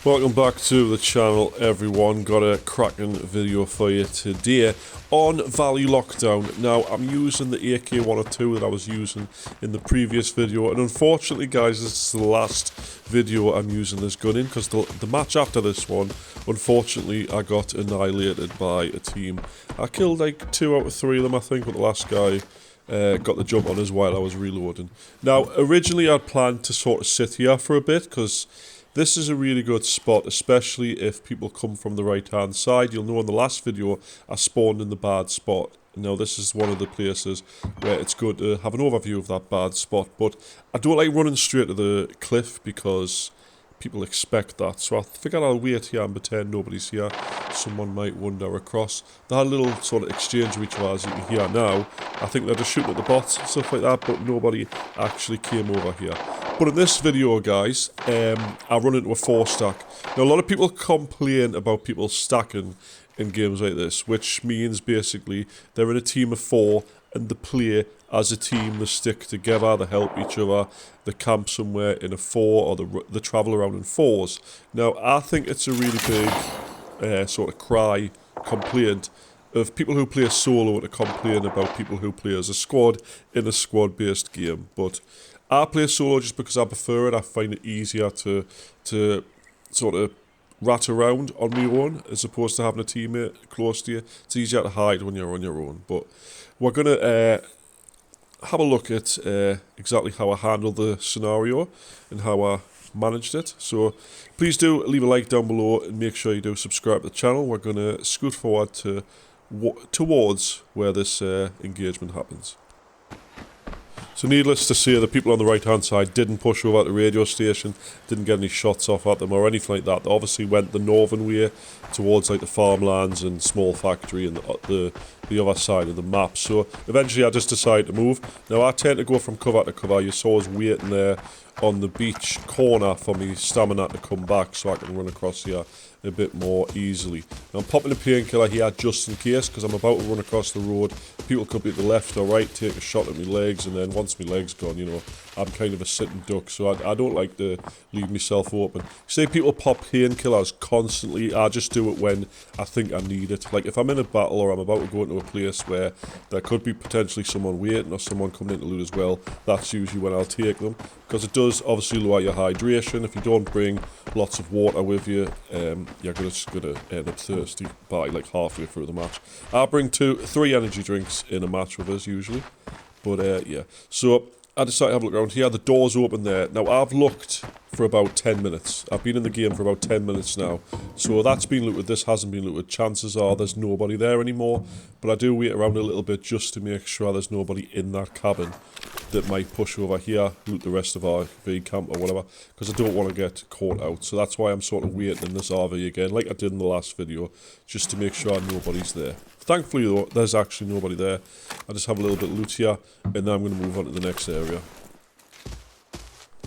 Welcome back to the channel, everyone. Got a cracking video for you today on Valley Lockdown. Now, I'm using the AK-102 that I was using in the previous video, and unfortunately, guys, this is the last video I'm using this gun in, because the match after this one, unfortunately, I got annihilated by a team. I killed like 2 out of 3 of them, I think, but the last guy got the jump on us while I was reloading. Now, originally, I'd planned to sort of sit here for a bit, because this is a really good spot, especially if people come from the right-hand side. You'll know in the last video, I spawned in the bad spot. Now, this is one of the places where it's good to have an overview of that bad spot. But I don't like running straight to the cliff because people expect that. So I figured I'll wait here and pretend nobody's here. Someone might wander across. They had a little sort of exchange with each other, as you can hear now. I think they're just shooting at the bots and stuff like that, but nobody actually came over here. But in this video, guys, I run into a 4-stack. Now, a lot of people complain about people stacking in games like this, which means basically they're in a team of 4 and they play as a team. They stick together, they help each other, they camp somewhere in a 4, or they travel around in 4s. Now, I think it's a really big sort of complaint of people who play solo to complain about people who play as a squad in a squad-based game. But I play solo just because I prefer it. I find it easier to sort of rat around on my own as opposed to having a teammate close to you. It's easier to hide when you're on your own. But we're going to have a look at exactly how I handled the scenario and how I managed it. So please do leave a like down below and make sure you do subscribe to the channel. We're going to scoot forward towards where this engagement happens. So needless to say, the people on the right-hand side didn't push over at the radio station, didn't get any shots off at them or anything like that. They obviously went the northern way towards like the farmlands and small factory and the other side of the map. So eventually I just decided to move. Now I tend to go from cover to cover. You saw us waiting there on the beach corner for me stamina to come back so I can run across here a bit more easily. Now I'm popping a painkiller here just in case, because I'm about to run across the road. People could be to the left or right, take a shot at my legs, and then once my legs gone, you know, I'm kind of a sitting duck, so I don't like to leave myself open. Say people pop painkillers constantly, I just do it when I think I need it. Like if I'm in a battle or I'm about to go into a place where there could be potentially someone waiting or someone coming in to loot as well, that's usually when I'll take them, because it does obviously lower your hydration. If you don't bring lots of water with you, you're just gonna end up thirsty by like halfway through the match. I bring 3 energy drinks in a match with us usually, but yeah. So I decided to have a look around here. The door's open there. Now I've looked for about 10 minutes. I've been in the game for about 10 minutes now. So that's been looted. This hasn't been looted. Chances are there's nobody there anymore. But I do wait around a little bit just to make sure there's nobody in that cabin that might push over here, loot the rest of our V camp or whatever, because I don't want to get caught out. So that's why I'm sort of waiting in this RV again, like I did in the last video, just to make sure nobody's there. Thankfully though, there's actually nobody there. I just have a little bit of loot here, and then I'm going to move on to the next area.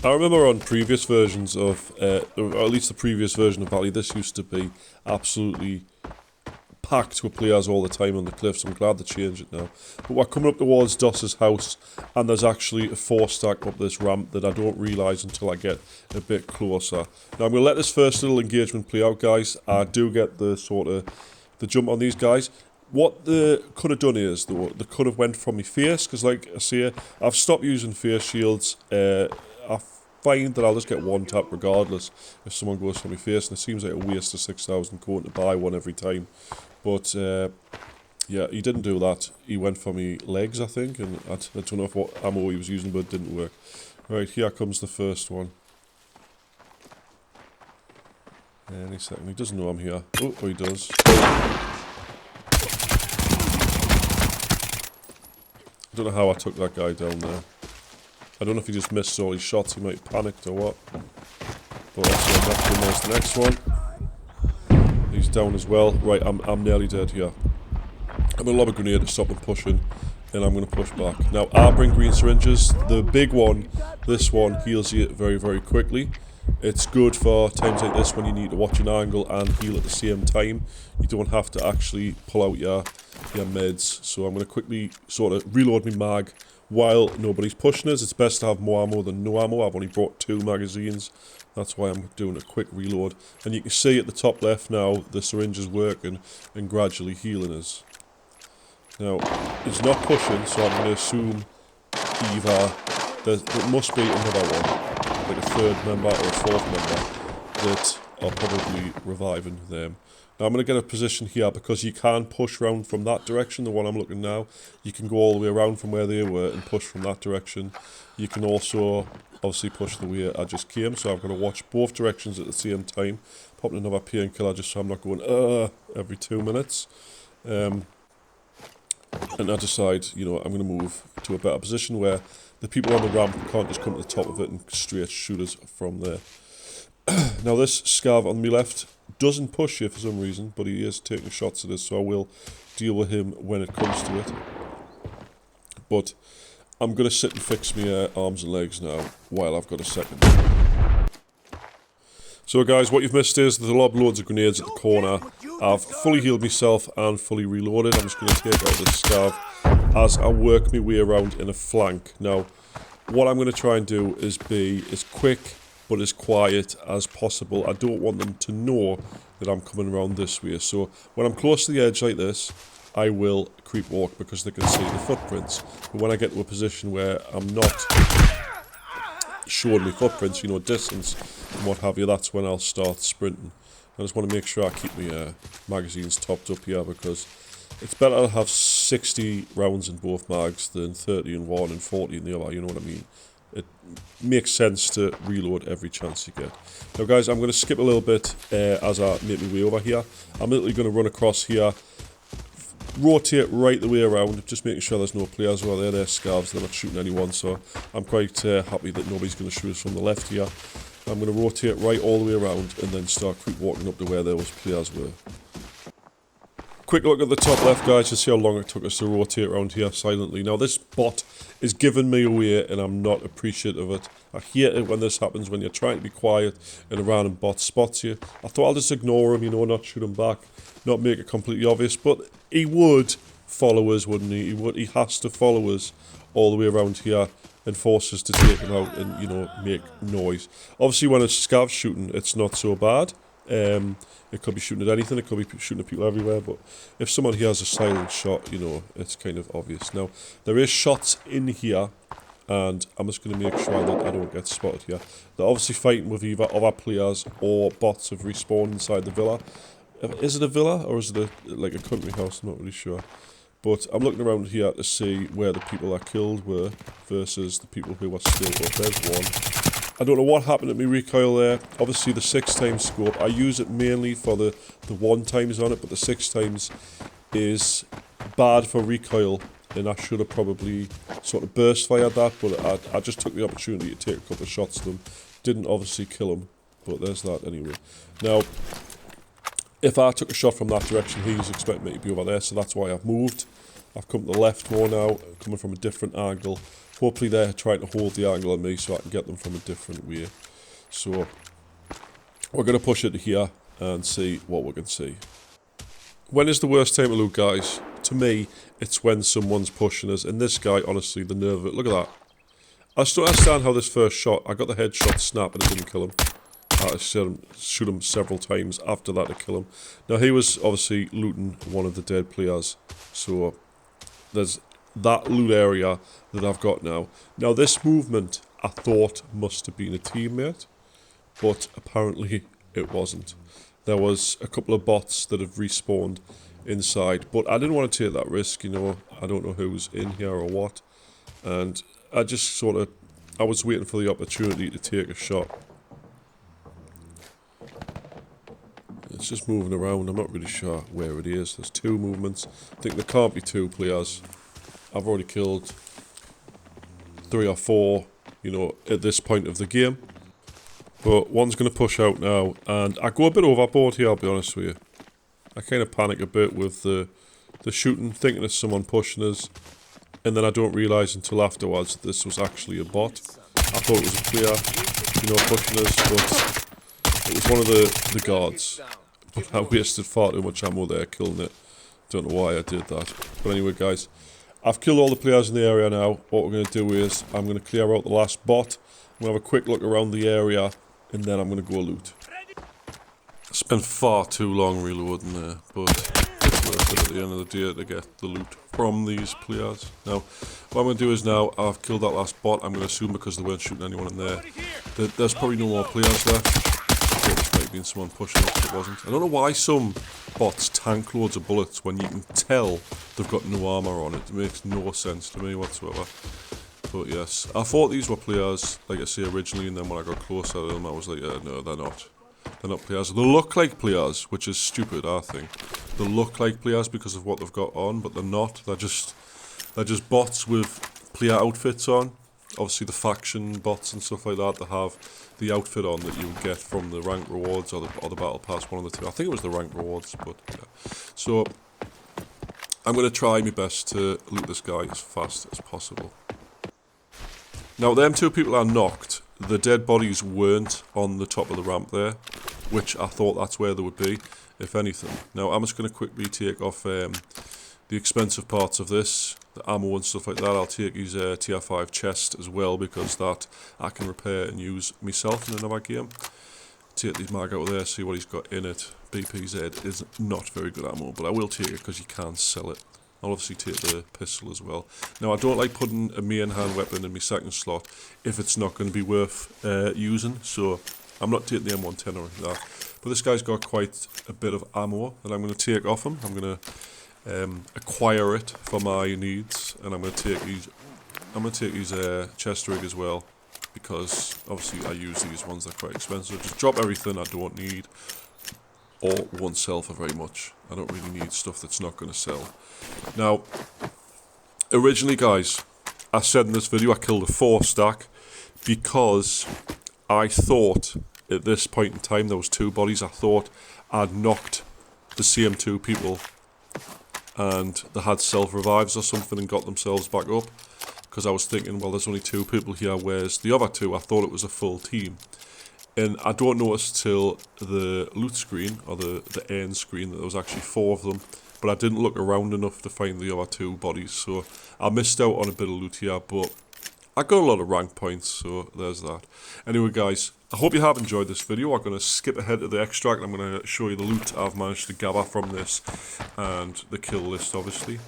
I remember on previous versions of, or at least the previous version of Valley, this used to be absolutely packed with players all the time on the cliffs. I'm glad they changed it now. But we're coming up towards Doss's house, and there's actually a 4-stack up this ramp that I don't realise until I get a bit closer. Now I'm going to let this first little engagement play out, guys. I do get the sort of the jump on these guys. What they could have done is, though, they could have went from my face, because like I say, I've stopped using face shields. I find that I'll just get one tap regardless if someone goes for my face, and it seems like a waste of 6,000 coin to buy one every time. But yeah, he didn't do that. He went for me legs, I think, and I don't know what ammo he was using, but it didn't work. Right, here comes the first one. Any second. He doesn't know I'm here. Oh, he does. I don't know how I took that guy down there. I don't know if he just missed all his shots, he might have panicked or what. But that's the next one. He's down as well. Right, I'm nearly dead here. I'm going to lob a grenade to stop him pushing, and I'm going to push back. Now, I bring green syringes. The big one, this one, heals you very, very quickly. It's good for times like this when you need to watch an angle and heal at the same time. You don't have to actually pull out your meds. So I'm going to quickly sort of reload my mag while nobody's pushing us. It's best to have more ammo than no ammo. I've only brought 2 magazines. That's why I'm doing a quick reload. And you can see at the top left now, the syringe is working and gradually healing us. Now, it's not pushing, so I'm going to assume either there must be another one, like a 3rd member or a 4th member, that are probably reviving them. Now I'm going to get a position here because you can push round from that direction, the one I'm looking now. You can go all the way around from where they were and push from that direction. You can also obviously push the way I just came, so I'm going to watch both directions at the same time. Popping another painkiller just so I'm not going every 2 minutes. And I decide, you know, I'm going to move to a better position where the people on the ramp can't just come to the top of it and straight shoot us from there. Now this scav on my left doesn't push you for some reason, but he is taking shots at us, so I will deal with him when it comes to it. But I'm going to sit and fix my arms and legs now while I've got a second. So guys, what you've missed is there's a lot of loads of grenades at the corner. I've fully healed myself and fully reloaded. I'm just going to take out this scav as I work my way around in a flank. Now, what I'm going to try and do is be as quick but as quiet as possible. I don't want them to know that I'm coming around this way. So when I'm close to the edge like this, I will creep walk because they can see the footprints. But when I get to a position where I'm not showing me footprints, you know, distance and what have you, that's when I'll start sprinting. I just want to make sure I keep my magazines topped up here because it's better to have 60 rounds in both mags than 30 in one and 40 in the other, you know what I mean? It makes sense to reload every chance you get. Now guys, I'm going to skip a little bit as I make my way over here. I'm literally going to run across here, rotate right the way around, just making sure there's no players while they're scavs, they're not shooting anyone, so I'm quite happy that nobody's going to shoot us from the left here. I'm going to rotate right all the way around and then start creep walking up to where those players were. Quick look at the top left, guys, to see how long it took us to rotate around here silently. Now, this bot is giving me away, and I'm not appreciative of it. I hate it when this happens, when you're trying to be quiet and a random bot spots you. I thought I'll just ignore him, you know, not shoot him back, not make it completely obvious. But he would follow us, wouldn't he? He has to follow us all the way around here and force us to take him out and, you know, make noise. Obviously, when it's scav shooting, it's not so bad. It could be shooting at anything, it could be shooting at people everywhere, but if someone here has a silent shot, you know, it's kind of obvious. Now, there is shots in here, and I'm just going to make sure that I don't get spotted here. They're obviously fighting with either other players or bots have respawned inside the villa. Is it a villa, or is it like a country house? I'm not really sure. But I'm looking around here to see where the people that killed were versus the people who were still, but there's one. I don't know what happened at my recoil there. Obviously the 6x scope, I use it mainly for the 1x on it, but the 6x is bad for recoil, and I should have probably sort of burst fired that, but I just took the opportunity to take a couple of shots to them. Didn't obviously kill him, but there's that anyway. Now, if I took a shot from that direction, he was expecting me to be over there, so that's why I've moved. I've come to the left more now, coming from a different angle. Hopefully they're trying to hold the angle on me so I can get them from a different way. So we're going to push it to here and see what we can see. When is the worst time to loot, guys? To me, it's when someone's pushing us. And this guy, honestly, the nerve of it. Look at that. I still understand how this first shot, I got the headshot snap and it didn't kill him. I shoot him several times after that to kill him. Now he was obviously looting one of the dead players. So there's that loot area that I've got now. Now this movement I thought must have been a teammate, but apparently it wasn't. There was a couple of bots that have respawned inside, but I didn't want to take that risk, you know. I don't know who's in here or what, and I just sort of, I was waiting for the opportunity to take a shot. It's just moving around, I'm not really sure where it is. There's 2 movements. I think there can't be 2 players. I've already killed 3 or 4, you know, at this point of the game. But one's going to push out now, and I go a bit overboard here, I'll be honest with you. I kind of panic a bit with the shooting, thinking it's someone pushing us, and then I don't realise until afterwards that this was actually a bot. I thought it was a player, you know, pushing us, but it was one of the guards. But I wasted far too much ammo there, killing it. Don't know why I did that. But anyway, guys, I've killed all the players in the area now. What we're going to do is I'm going to clear out the last bot. I'm going to have a quick look around the area and then I'm going to go loot. I spent far too long reloading there, but it's worth it at the end of the day to get the loot from these players. Now, what I'm going to do is now I've killed that last bot. I'm going to assume because they weren't shooting anyone in there, that there's probably no more players there. I thought this might have been someone pushing up, but it wasn't. I don't know why some bots tank loads of bullets when you can tell they've got no armor on it. It makes no sense to me whatsoever. But yes, I thought these were players, like I say, originally, and then when I got closer to them, I was like, no, they're not. They're not players. They look like players, which is stupid, I think. They look like players because of what they've got on, but they're not. They're just bots with player outfits on. Obviously, the faction bots and stuff like that, they have the outfit on that you would get from the rank rewards or the battle pass, one of the two. I think it was the rank rewards, but yeah. So, I'm going to try my best to loot this guy as fast as possible. Now, them two people are knocked. The dead bodies weren't on the top of the ramp there, which I thought that's where they would be, if anything. Now, I'm just going to quickly take off the expensive parts of this, the ammo and stuff like that. I'll take his tier 5 chest as well, because that I can repair and use myself in another game. Take this mag out there, see what he's got in it. BPZ is not very good ammo, but I will take it because you can sell it. I'll obviously take the pistol as well. Now, I don't like putting a main hand weapon in my second slot if it's not going to be worth using, so I'm not taking the M110 or anything like that. But this guy's got quite a bit of ammo that I'm going to take off him. I'm going to acquire it for my needs, and I'm going to take his chest rig as well, because obviously I use these ones, they're quite expensive. Just drop everything I don't need or won't sell for very much. I don't really need stuff that's not going to sell. Now, originally, guys, I said in this video I killed a 4 stack because I thought at this point in time there was 2 bodies. I thought I'd knocked the same 2 people and they had self-revives or something and got themselves back up, because I was thinking, well, there's only 2 people here, where's the other 2? I thought it was a full team. And I don't notice till the loot screen, or the end screen, that there was actually 4 of them. But I didn't look around enough to find the other 2 bodies, so I missed out on a bit of loot here, but I got a lot of rank points, so there's that. Anyway, guys, I hope you have enjoyed this video. I'm going to skip ahead to the extract. I'm going to show you the loot I've managed to gather from this, and the kill list, obviously.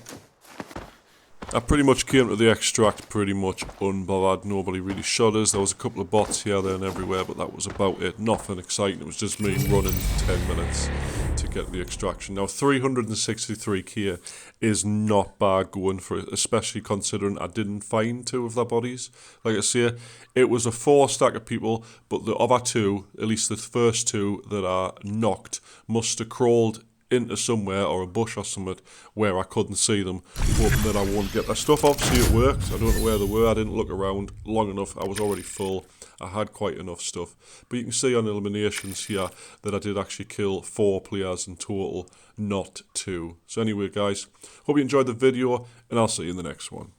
I pretty much came to the extract pretty much unbothered. Nobody really shot us. There was a couple of bots here, there and everywhere, but that was about it. Nothing exciting. It was just me running for 10 minutes to get the extraction. Now, 363k is not bad going for it, especially considering I didn't find 2 of their bodies. Like I say, it was a 4 stack of people, but the other 2, at least the first 2 that are knocked, must have crawled into somewhere or a bush or something where I couldn't see them, hoping that I won't get their stuff. Obviously it worked. I don't know where they were. I didn't look around long enough. I was already full. I had quite enough stuff. But you can see on eliminations here that I did actually kill 4 players in total, not 2. So anyway, guys, hope you enjoyed the video, and I'll see you in the next one.